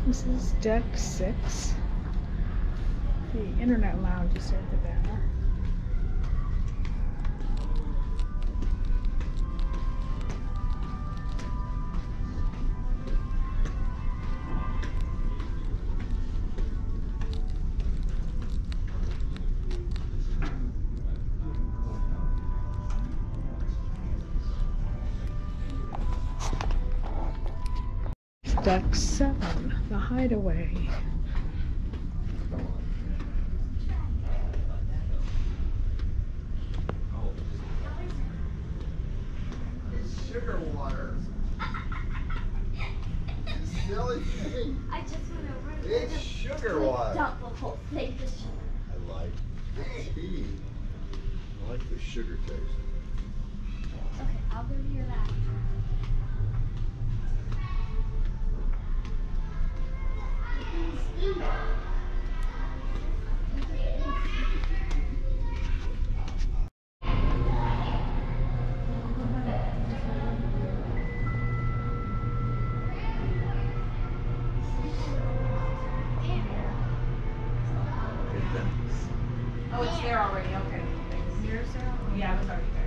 This is deck 6. The internet lounge is over there. Deck 7, the hideaway. It's sugar water. Silly thing. I just went over. It's sugar water. Dump the whole thing of sugar. I like the tea. I like the sugar taste. Okay, I'll go to your lab. Oh, it's there already, okay. Yours there? Yeah, it was already there.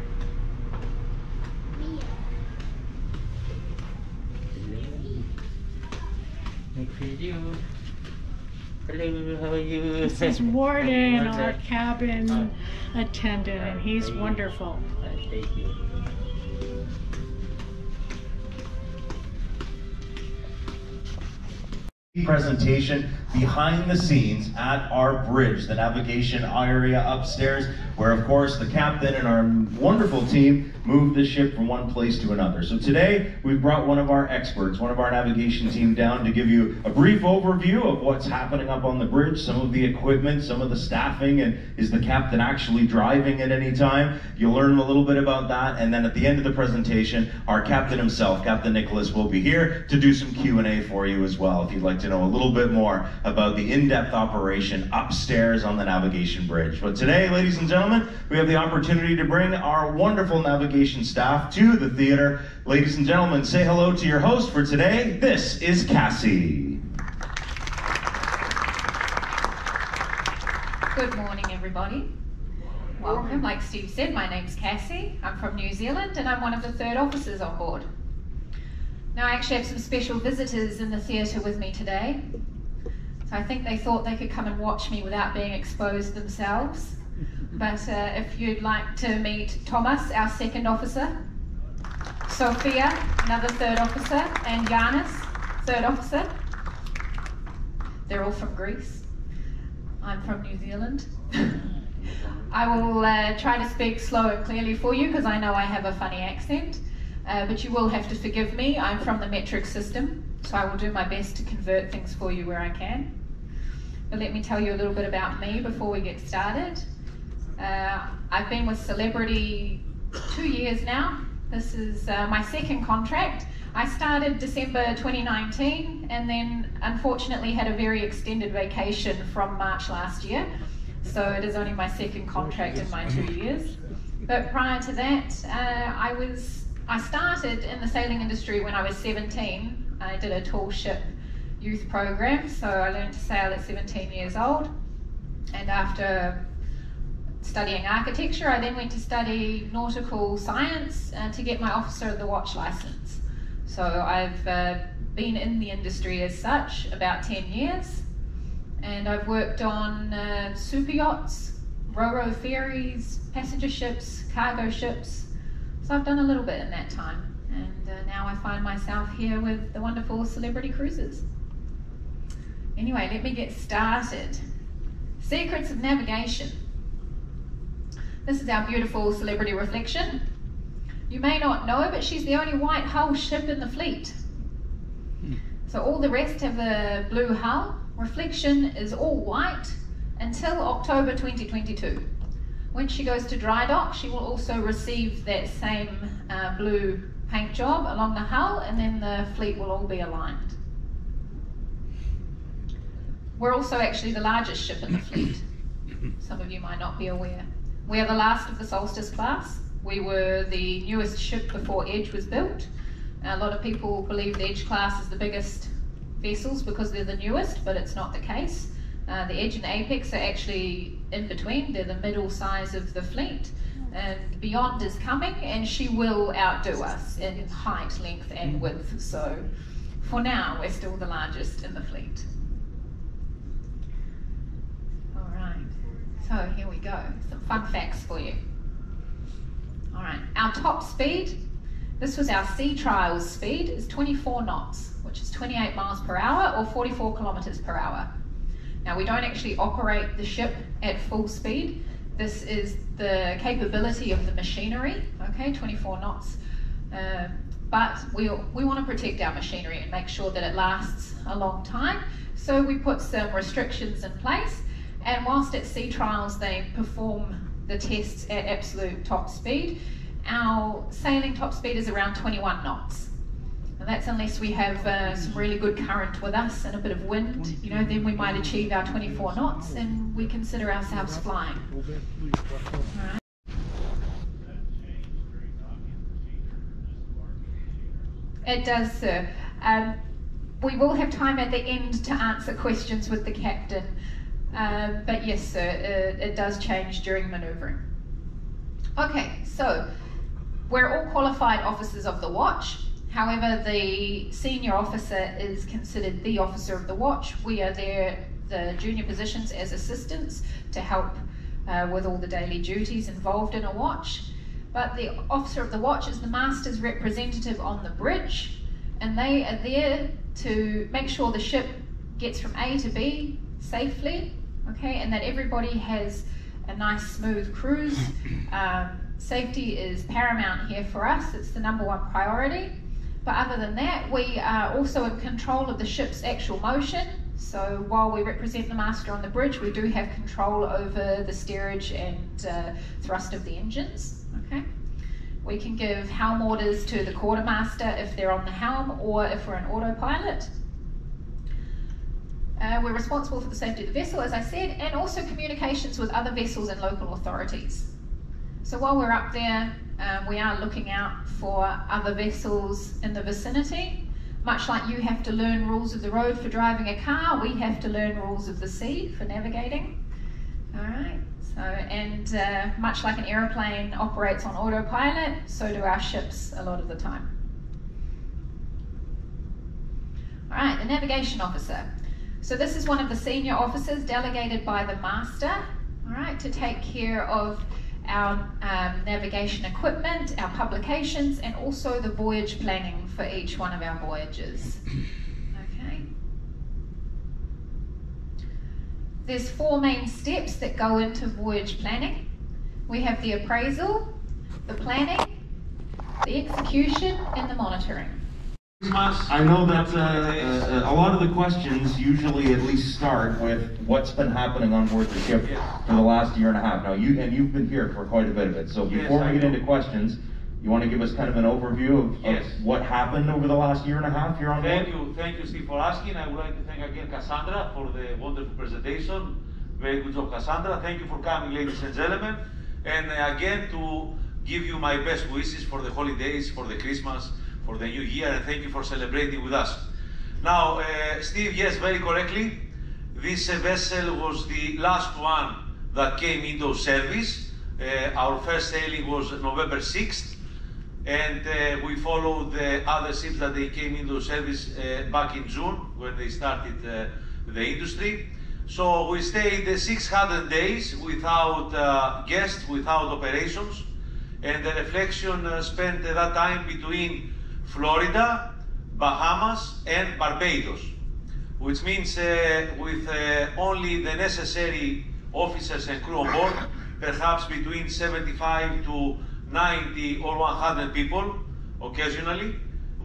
Hello, how are you? This is Warden, our cabin attendant, and he's wonderful. Thank you. Presentation behind the scenes at our bridge, the navigation area upstairs, where of course the captain and our wonderful team moved the ship from one place to another. So today we've brought one of our experts, one of our navigation team down to give you a brief overview of what's happening up on the bridge, some of the equipment, some of the staffing, and is the captain actually driving at any time? You'll learn a little bit about that, and then at the end of the presentation, our captain himself, Captain Nicholas, will be here to do some Q&A for you as well, if you'd like to know a little bit more about the in-depth operation upstairs on the navigation bridge. But today, ladies and gentlemen, we have the opportunity to bring our wonderful navigation staff to the theater. Ladies and gentlemen, say hello to your host for today. This is Cassie. Good morning, everybody. Welcome. Like Steve said, my name's Cassie. I'm from New Zealand and I'm one of the third officers on board. Now, I actually have some special visitors in the theatre with me today. So I think they thought they could come and watch me without being exposed themselves. But if you'd like to meet Thomas, our second officer, Sophia, another third officer, and Giannis, third officer. They're all from Greece. I'm from New Zealand. I will try to speak slow and clearly for you because I know I have a funny accent. But you will have to forgive me. I'm from the metric system, so I will do my best to convert things for you where I can. But let me tell you a little bit about me before we get started. I've been with Celebrity 2 years now. This is my second contract. I started December 2019 and then unfortunately had a very extended vacation from March last year. So it is only my second contract in my 2 years. But prior to that, I started in the sailing industry when I was 17. I did a tall ship youth program, so I learned to sail at 17 years old. And after studying architecture, I then went to study nautical science to get my Officer of the Watch license. So I've been in the industry as such about 10 years. And I've worked on super yachts, ro-ro ferries, passenger ships, cargo ships. So I've done a little bit in that time, and now I find myself here with the wonderful Celebrity Cruises. Anyway, let me get started. Secrets of navigation. This is our beautiful Celebrity Reflection. You may not know, but she's the only white hull ship in the fleet. So all the rest have a blue hull. Reflection is all white until October 2022. When she goes to dry dock, she will also receive that same blue paint job along the hull, and then the fleet will all be aligned. We're also actually the largest ship in the fleet. Some of you might not be aware. We are the last of the Solstice class. We were the newest ship before Edge was built. A lot of people believe the Edge class is the biggest vessels because they're the newest, but it's not the case. The Edge and Apex are actually in between. They're the middle size of the fleet. And Beyond is coming, and she will outdo us in height, length, and width. So for now, we're still the largest in the fleet. All right, so here we go. Some fun facts for you. All right, our top speed, this was our sea trials speed, is 24 knots, which is 28 miles per hour or 44 kilometers per hour. Now, we don't actually operate the ship at full speed. This is the capability of the machinery, okay, 24 knots. But we want to protect our machinery and make sure that it lasts a long time. So we put some restrictions in place. And whilst at sea trials they perform the tests at absolute top speed, our sailing top speed is around 21 knots. And that's unless we have some really good current with us and a bit of wind, you know, then we might achieve our 24 knots and we consider ourselves flying. All right. It does, sir. We will have time at the end to answer questions with the captain, but yes, sir, it does change during manoeuvring. Okay, so we're all qualified officers of the watch. However, the senior officer is considered the officer of the watch. We are there, the junior positions, as assistants to help with all the daily duties involved in a watch. But the officer of the watch is the master's representative on the bridge, and they are there to make sure the ship gets from A to B safely, okay, and that everybody has a nice smooth cruise. Safety is paramount here for us. It's the #1 priority. But other than that, we are also in control of the ship's actual motion. So while we represent the master on the bridge, we do have control over the steerage and thrust of the engines. Okay, we can give helm orders to the quartermaster if they're on the helm or if we're an autopilot. We're responsible for the safety of the vessel, as I said, and also communications with other vessels and local authorities. So while we're up there, we are looking out for other vessels in the vicinity. Much like you have to learn rules of the road for driving a car, we have to learn rules of the sea for navigating. All right, so, and much like an aeroplane operates on autopilot, so do our ships a lot of the time. All right, the navigation officer. So this is one of the senior officers delegated by the master, all right, to take care of our navigation equipment, our publications, and also the voyage planning for each one of our voyages. Okay. There's 4 main steps that go into voyage planning. We have the appraisal, the planning, the execution, and the monitoring. I know that a lot of the questions usually at least start with what's been happening on board the ship for the last year and a half. Now, you've been here for quite a bit of it. So before we get into questions, you want to give us kind of an overview of what happened over the last year and a half here on board? Thank you, Steve, for asking. I would like to thank again Cassandra for the wonderful presentation. Very good job, Cassandra. Thank you for coming, ladies and gentlemen. And again, to give you my best wishes for the holidays, for the Christmas, for the new year, and thank you for celebrating with us. Now, Steve, yes, very correctly, this vessel was the last one that came into service. Our first sailing was November 6th, and we followed the other ships that they came into service back in June when they started the industry. So we stayed 600 days without guests, without operations, and the Reflection spent that time between Florida, Bahamas, and Barbados, which means with only the necessary officers and crew on board, perhaps between 75 to 90 or 100 people occasionally.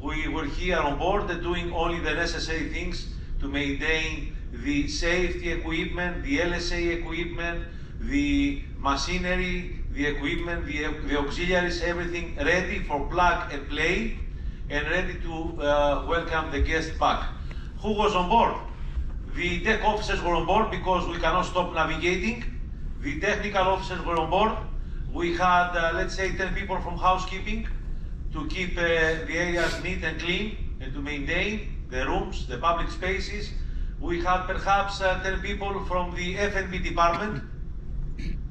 We were here on board doing only the necessary things to maintain the safety equipment, the LSA equipment, the machinery, the equipment, the auxiliaries, everything ready for plug and play, and ready to welcome the guests back. Who was on board? The deck officers were on board because we cannot stop navigating. The technical officers were on board. We had, let's say, 10 people from housekeeping to keep the areas neat and clean and to maintain. the rooms, the public spaces. We had perhaps 10 people from the F&B department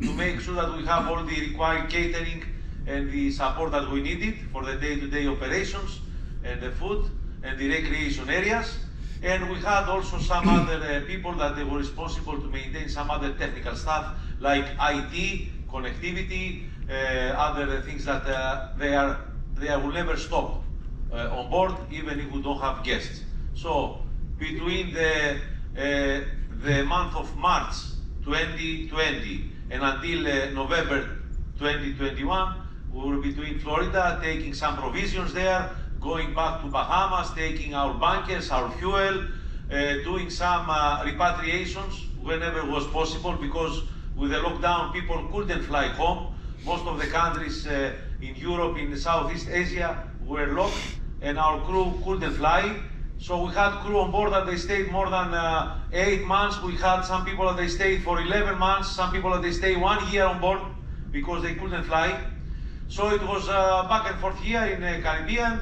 to make sure that we have all the required catering and the support that we needed for the day-to-day operations and the food and the recreation areas. And we had also some other people that they were responsible to maintain some other technical stuff like IT, connectivity, other things that they will never stop on board, even if we don't have guests. So between the month of March 2020 and until November 2021, we were between Florida, taking some provisions there, going back to Bahamas, taking our bunkers, our fuel, doing some repatriations whenever it was possible, because with the lockdown, people couldn't fly home. Most of the countries in Europe, in Southeast Asia, were locked, and our crew couldn't fly. So we had crew on board that they stayed more than 8 months. We had some people that they stayed for 11 months, some people that they stayed 1 year on board because they couldn't fly. So it was back and forth here in the Caribbean,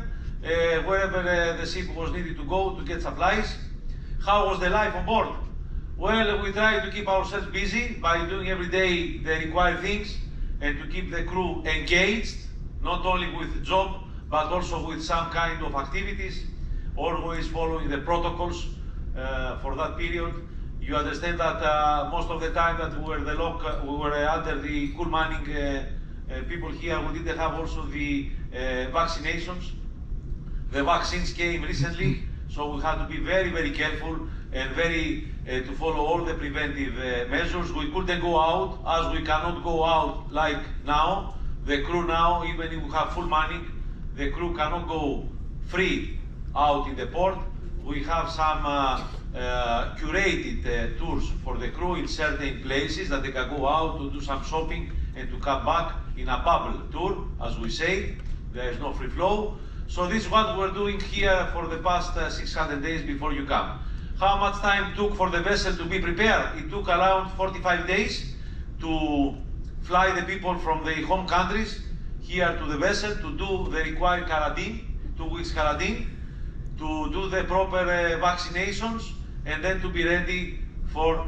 wherever the ship was needed to go to get supplies. How was the life on board? Well, we tried to keep ourselves busy by doing every day the required things and to keep the crew engaged, not only with job, but also with some kind of activities, always following the protocols for that period. You understand that most of the time that we were under the cool manning people here, we didn't have also the vaccinations. The vaccines came recently, so we had to be very, very careful and to follow all the preventive measures. We couldn't go out, as we cannot go out like now. The crew now, even if we have full manning, the crew cannot go free out in the port. We have some curated tours for the crew in certain places that they can go out to do some shopping and to come back in a bubble tour, as we say. There is no free flow. So this is what we're doing here for the past 600 days before you come. How much time it took for the vessel to be prepared? It took around 45 days to fly the people from the home countries here to the vessel to do the required quarantine, 2 weeks quarantine, to do the proper vaccinations, and then to be ready for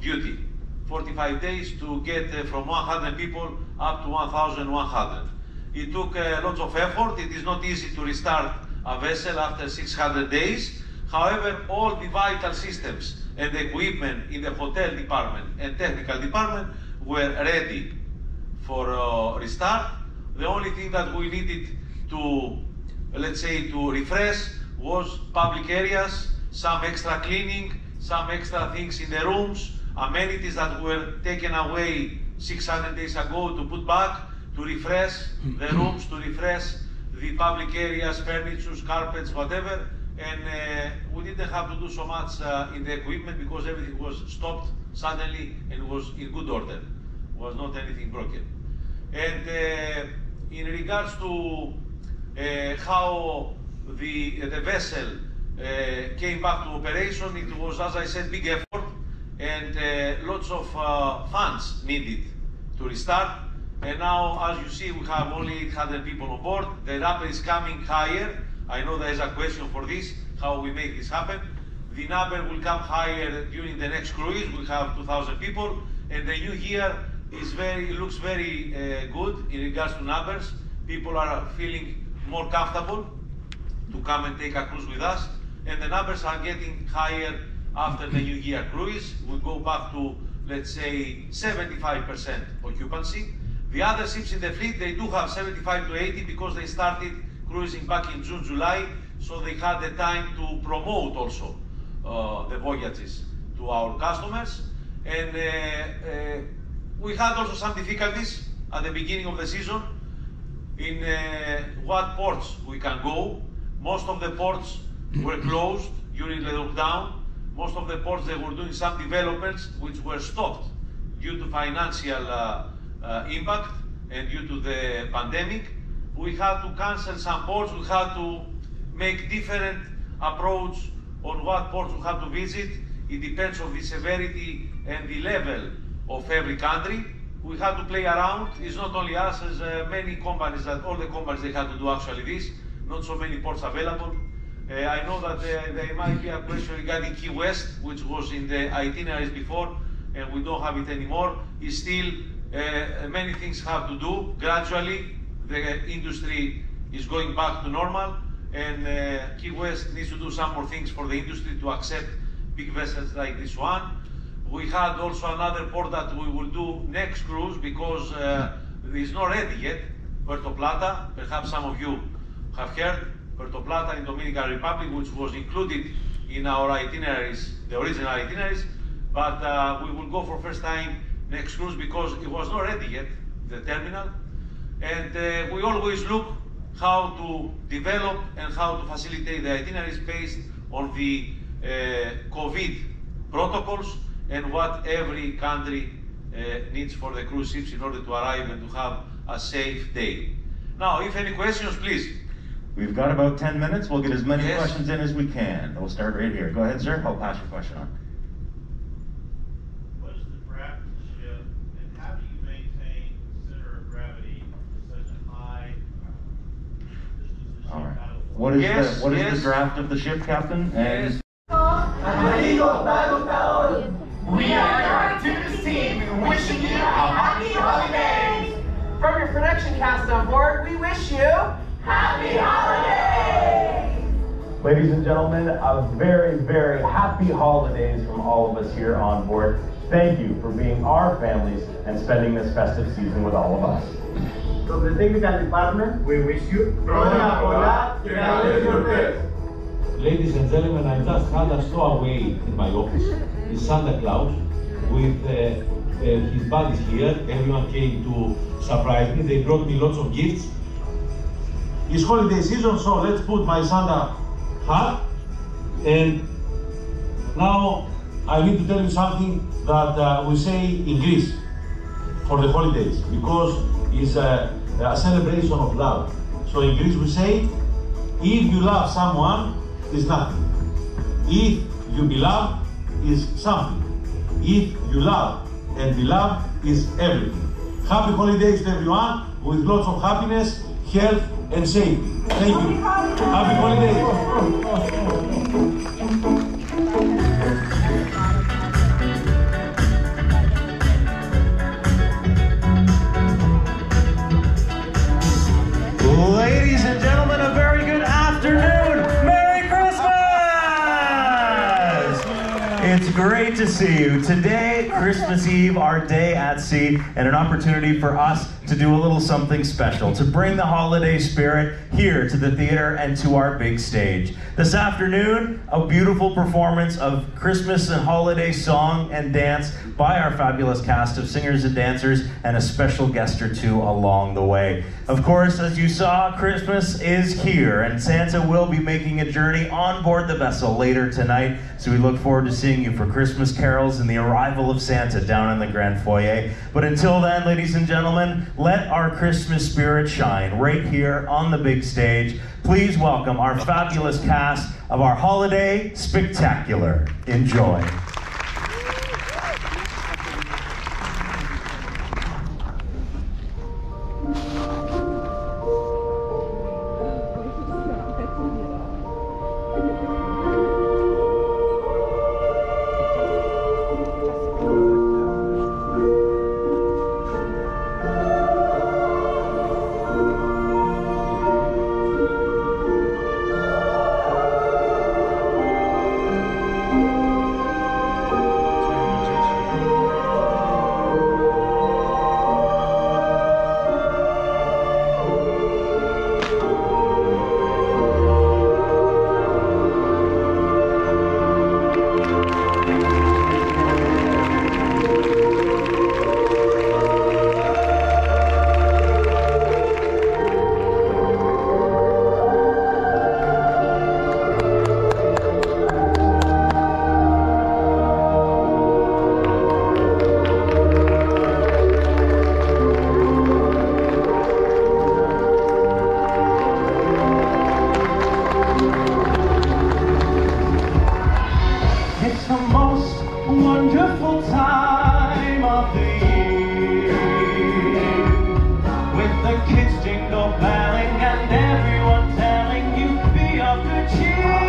duty. 45 days to get from 100 people up to 1,100. It took lots of effort. It is not easy to restart a vessel after 600 days. However, all the vital systems and the equipment in the hotel department and technical department were ready for restart. The only thing that we needed to, let's say, to refresh was public areas, some extra cleaning, some extra things in the rooms, amenities that were taken away 600 days ago to put back, to refresh the rooms, to refresh the public areas, furniture, carpets, whatever. And we didn't have to do so much in the equipment because everything was stopped suddenly and was in good order. Was not anything broken. And in regards to how the vessel came back to operation, it was, as I said, big effort and lots of funds needed to restart. And now, as you see, we have only 800 people on board. The number is coming higher. I know there is a question for this, how we make this happen. The number will come higher during the next cruise. We have 2,000 people, and the new year is looks very good in regards to numbers. People are feeling more comfortable to come and take a cruise with us, and the numbers are getting higher after the new year cruise. We go back to, let's say, 75% occupancy. The other ships in the fleet, they do have 75 to 80 because they started cruising back in June, July, so they had the time to promote also the voyages to our customers. And we had also some difficulties at the beginning of the season in what ports we can go. Most of the ports were closed during the lockdown. Most of the ports, they were doing some developments which were stopped due to financial impact and due to the pandemic. We had to cancel some ports. We had to make different approach on what ports we have to visit. It depends on the severity and the level of every country. We had to play around. It's not only us, as many companies, that all the companies, they had to do actually this. Not so many ports available. I know that there might be a question regarding Key West, which was in the itineraries before, and we don't have it anymore. It's still many things have to do. Gradually, the industry is going back to normal, and Key West needs to do some more things for the industry to accept big vessels like this one. We had also another port that we will do next cruise because it's not ready yet, Puerto Plata. Perhaps some of you have heard Puerto Plata in Dominican Republic, which was included in our itineraries, the original itineraries, but we will go for first time next cruise because it was not ready yet, the terminal. And we always look how to develop and how to facilitate the itineraries based on the COVID protocols and what every country needs for the cruise ships in order to arrive and to have a safe day. Now, if any questions, please. We've got about 10 minutes. We'll get as many Yes. questions in as we can. We'll start right here. Go ahead, sir. I'll pass your question on. What is the draft of the ship, and how do you maintain center of gravity with such a high distance of the ship All right. out of the What is Yes, the yes. draft of the ship, Captain? And Yes. We are your activities team wishing you a happy holidays! From your production cast on board, we wish you Happy holidays! Ladies and gentlemen, a very, very happy holidays from all of us here on board. Thank you for being our families and spending this festive season with all of us. From the technical department, we wish you Ladies and gentlemen, I just had a stowaway in my office. It's Santa Claus with his buddies here. Everyone came to surprise me. They brought me lots of gifts. It's holiday season, so let's put my Santa hat. And now I need to tell you something that we say in Greece for the holidays, because it's a celebration of love. So in Greece we say, if you love someone, it's nothing. If you be loved, is something. If you love and be loved, is everything. Happy holidays to everyone, with lots of happiness, health, and safety. Thank you. Happy holidays. ladies and gentlemen, a very good afternoon. Merry Christmas! It's great to see you. Today, Christmas Eve, our day at sea, and an opportunity for us to do a little something special, to bring the holiday spirit here to the theater and to our big stage. This afternoon, a beautiful performance of Christmas and holiday song and dance by our fabulous cast of singers and dancers, and a special guest or two along the way. Of course, as you saw, Christmas is here, and Santa will be making a journey on board the vessel later tonight, so we look forward to seeing you for Christmas carols and the arrival of Santa down in the Grand Foyer. But until then, ladies and gentlemen, let our Christmas spirit shine right here on the big stage. Please welcome our fabulous cast of our Holiday Spectacular. Enjoy. Jingle belling and everyone telling you be of good cheer.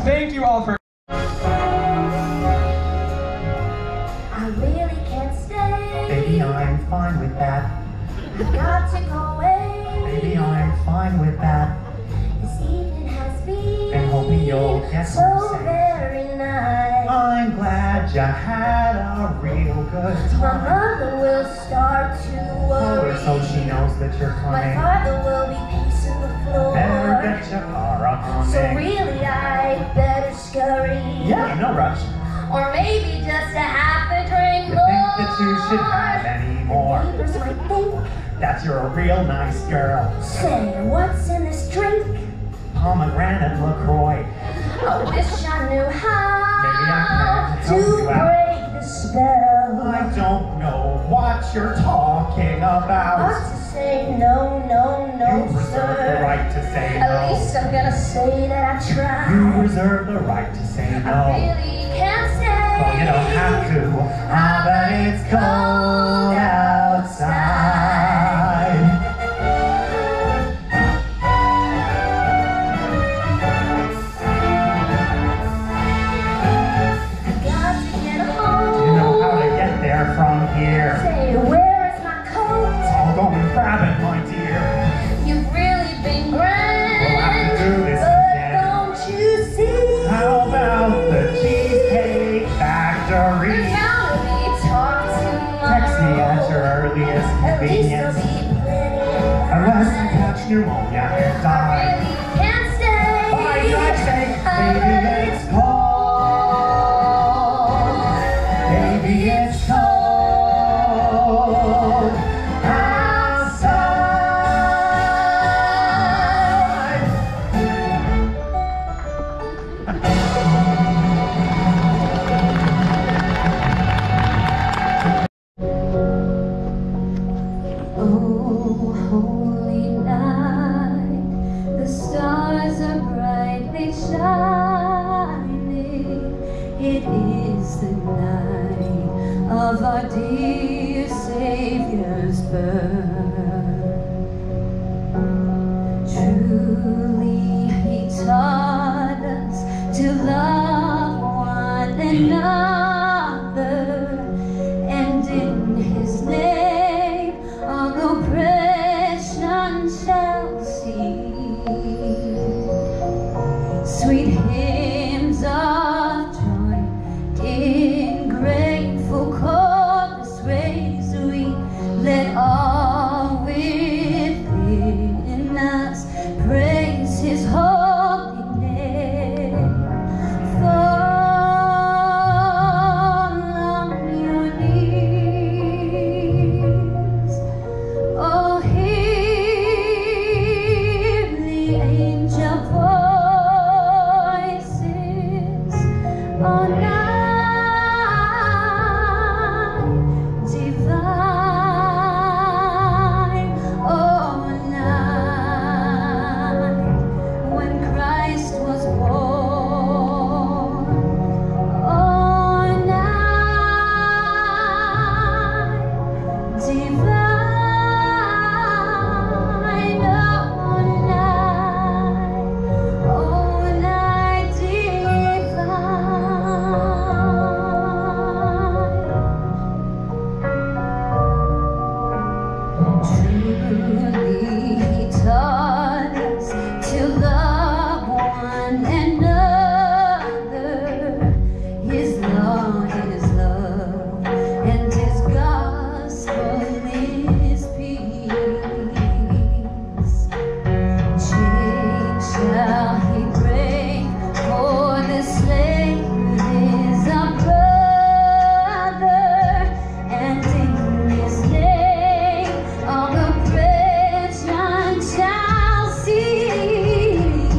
Thank you all for. I really can't stay. Baby, I'm fine with that. I've got to go away. Baby, I'm fine with that. This evening has been And hoping you'll get so home safe. very nice. I'm glad you had a real good My time. mother will start to worry. So she knows that you're My coming. father will be pacing the floor. Better get your car up on So me. really I better scurry. Yeah, no rush. Or maybe just a half a drink You more. think that you should have any more? Neighbors might think, That you're a real nice girl. say, what's in this drink? Pomegranate LaCroix. I wish I knew Maybe I how can help to you out. break the spell. I don't know what you're talking about. Ought to say no, no, no, You reserve the sir. right to say At no. least I'm gonna say that I tried. You reserve the right to say I no. really can't say. Well, you don't have to. But it's cold outside. Got to get home. You know how to get there from here. Say, where is my coat? I'll go and grab it, my dear. You've really been grand. We'll have to do this but again. don't you see? How about the Cheesecake Factory? Count me, talk to Text me at your earliest At least convenience. there'll be plenty of Unless you time. catch pneumonia and I die. really can't stay. By God's sake, baby, it's cold. Baby, it's cold outside. Oh, holy night, the stars are brightly shining. It is the night of our dear Savior's birth. Truly, He taught us to love one another, and in His name all oppression shall cease. Sweet hymns of joy in grateful chorus raise we, let all within us praise His holy name. Fall on your knees. Oh, hear the angel voices on night divine. Oh, night when Christ was born. Oh, night divine. Oh, night divine. Truly, He taught us to love one another. His law is love, and His gospel is peace. Chains shall He break, for the slave is our brother, and in His name all oppression shall cease.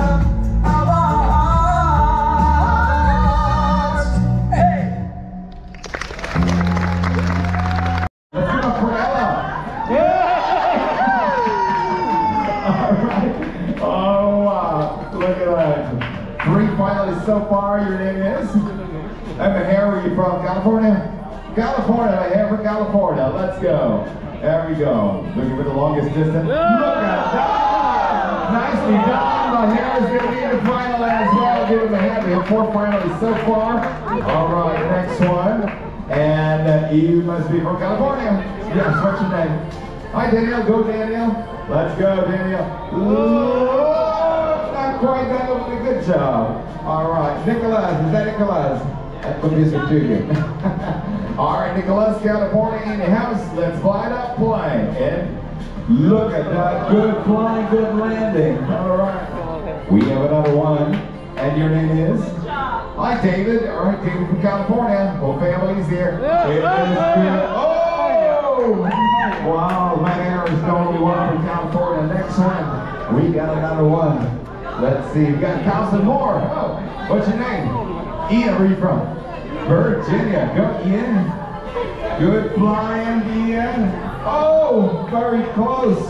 of our hearts. Hey! Let's give it up for Ella. Yeah! All right. Oh, wow. Look at that. 3 finalists so far. Your name is? Maher, where are you from? California? California. Maher from California. Let's go. There we go. Looking for the longest distance. Look at that. Nicely done. Maher is going to be in the final as well. Give him a hand. We have 4 finalists so far. All right, next one. And you must be from California. Yes, what's your name? Hi, Daniel. Go, Daniel. Let's go, Daniel. Oh, not quite that, but a good job. All right, Nicholas. Is that Nicholas? That put this one to you. All right, Nicholas, California in the house. Let's fly it up, plane. And look at that. Good flying, good landing. All right. We have another one. And your name is? Hi, David. All right, David from California. Whole family's here. It is good. Oh! Wow, Maher is the only one from California. Next one. We got another one. Let's see. We got Carlson Moore. Oh, what's your name? Ian, where are you from? Virginia. Go, Ian. Good flying, Ian. Oh, very close.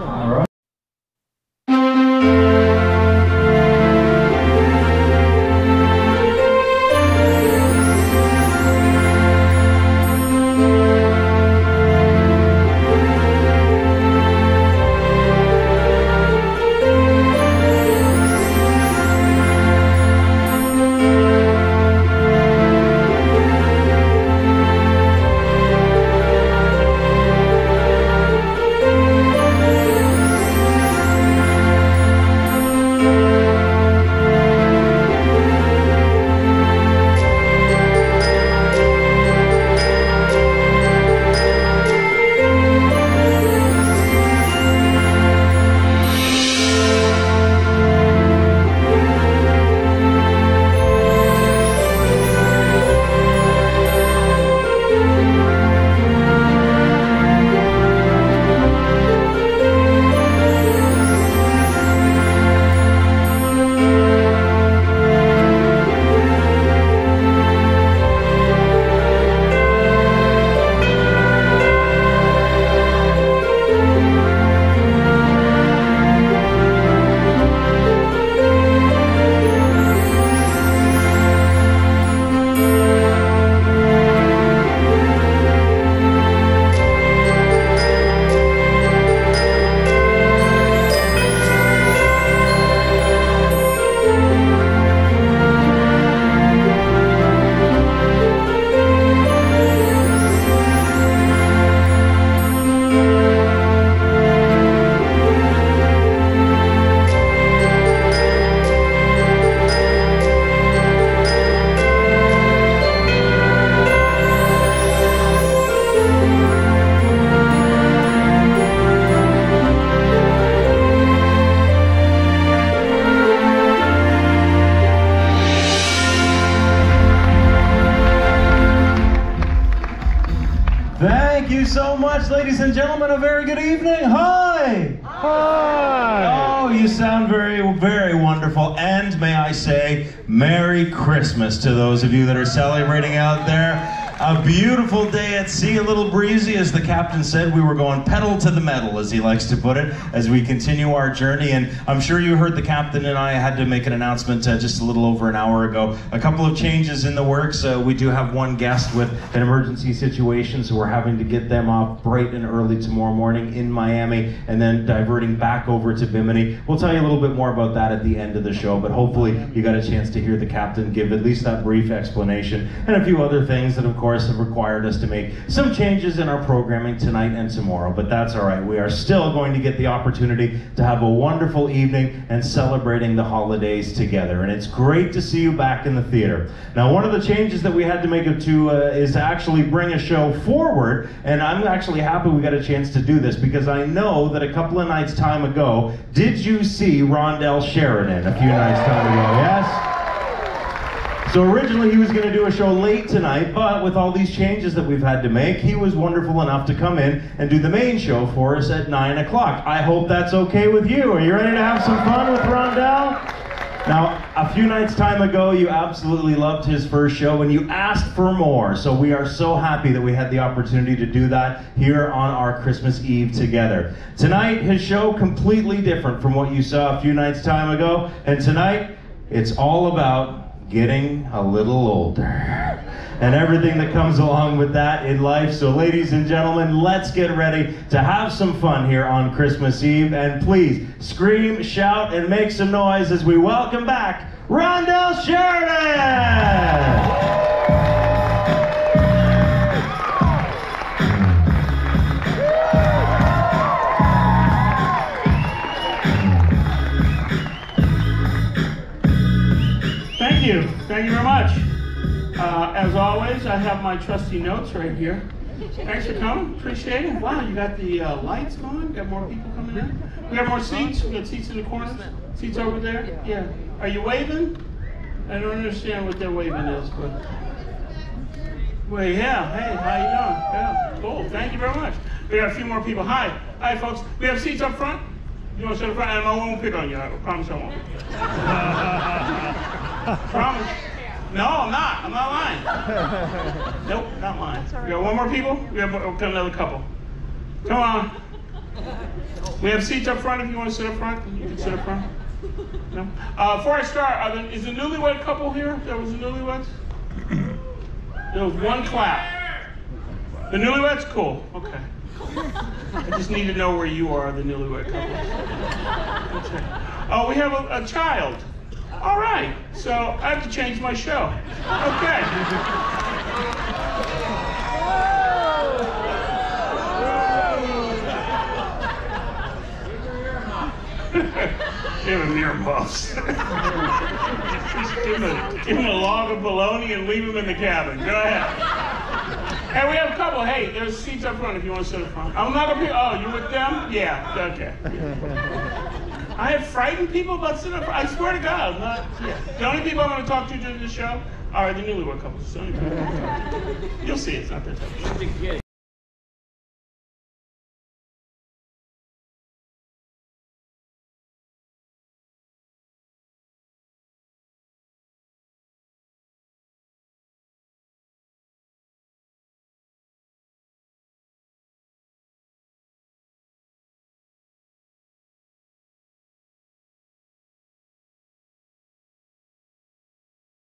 All right. Thank you so much, ladies and gentlemen. A very good evening. Hi. Hi. Oh, you sound very, very wonderful. And may I say, Merry Christmas to those of you that are celebrating out there. A beautiful day at sea, a little breezy. As the captain said, we were going pedal to the metal, as he likes to put it, as we continue our journey. And I'm sure you heard the captain and I had to make an announcement just a little over an hour ago. A couple of changes in the works. We do have one guest with an emergency situation, so we're having to get them off bright and early tomorrow morning in Miami, and then diverting back over to Bimini. We'll tell you a little bit more about that at the end of the show, but hopefully you got a chance to hear the captain give at least that brief explanation, and a few other things that, of course, have required us to make some changes in our programming tonight and tomorrow, but that's all right. We are still going to get the opportunity to have a wonderful evening and celebrating the holidays together, and it's great to see you back in the theater. Now, one of the changes that we had to make is to actually bring a show forward, and I'm actually happy we got a chance to do this because I know that a couple of nights time ago, did you see Rondell Sheridan a few nights time ago? Yes? So originally he was going to do a show late tonight, but with all these changes that we've had to make, he was wonderful enough to come in and do the main show for us at 9 o'clock. I hope that's okay with you. Are you ready to have some fun with Rondell? Now, a few nights time ago, you absolutely loved his first show and you asked for more. So we are so happy that we had the opportunity to do that here on our Christmas Eve together. Tonight, his show completely different from what you saw a few nights time ago. And tonight, it's all about getting a little older and everything that comes along with that in life. So ladies and gentlemen, let's get ready to have some fun here on Christmas Eve. And please scream, shout, and make some noise as we welcome back Rondell Sheridan! Thank you very much. As always, I have my trusty notes right here. Thanks for coming. Appreciate it. Wow, you got the lights going. Got more people coming in. We got more seats. We got seats in the corners. Seats over there. Yeah. Are you waving? I don't understand what their waving is, but. Well, yeah. Hey, how you doing? Yeah. Cool. Thank you very much. We got a few more people. Hi. Hi, folks. We have seats up front. You want to sit up front? And I won't pick on you. I promise I won't. Promise. No, I'm not. I'm not lying. Nope, not lying. We got one more people? We have another couple. Come on. We have seats up front if you want to sit up front. You can sit up front. No? Before I start, is the newlywed couple here? There was the newlyweds? There was one clap. The newlyweds? Cool. Okay. I just need to know where you are, the newlywed couple. Okay. Oh, we have a child. All right, so I have to change my show. Okay. Give him earmuffs. give him a log of bologna and leave him in the cabin. Go ahead. Hey, we have a couple. Hey, there's seats up front if you want to sit up front. I'm not up here. Oh, you with them? Yeah, okay. I have frightened people about sitting up. I swear to God, I'm not. Yeah. The only people I'm going to talk to during the show are the newlywed couples. You'll see, it's not that tough.